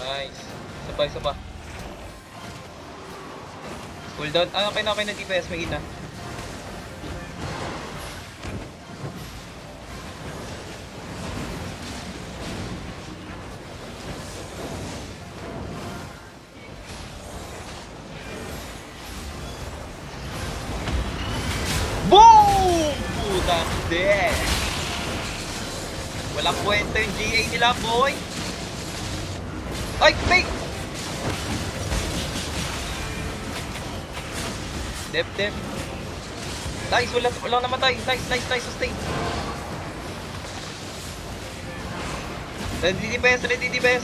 Nice. Isa pa. Cooldown. Ah, okay na DPS. May ina. Boom! Putang dead. Walang kwenta yung GA nila, boy. Ay, fake! Dep. Nice, walang namatay. Nice, sustain. Ready DPS.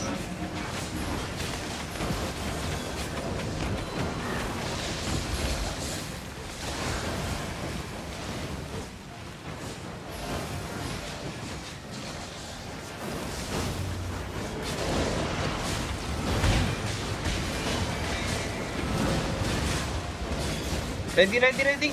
Ready.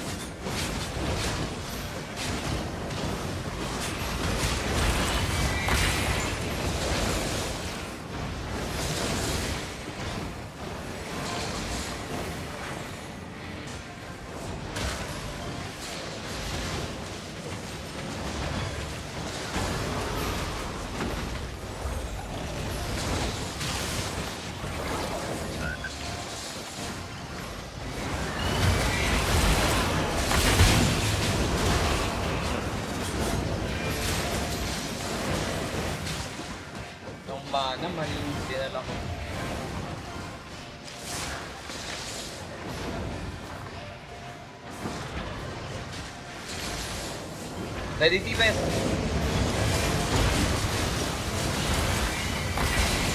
Mana, mali dinala ko. Ready DPS.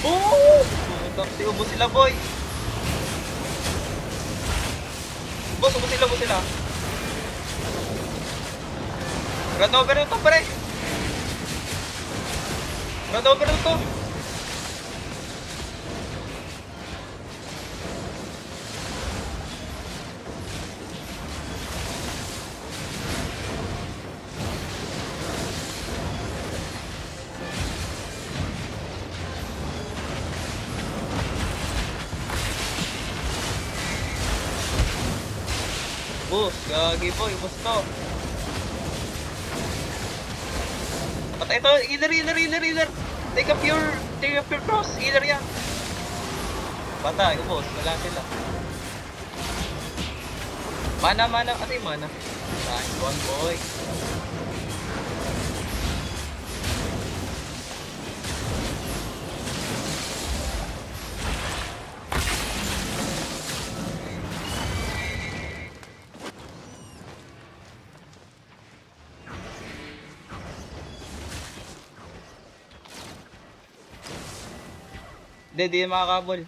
Oh! Ubos sila, boy. Ubos sila. Run over na to, pre. Boss, gagi boy, ubos to. Patay to, healer. Take a pure cross, healer yan. Patay, ubos, wala sila. Mana, ate mana. Nice one, boy. Hindi makakabol.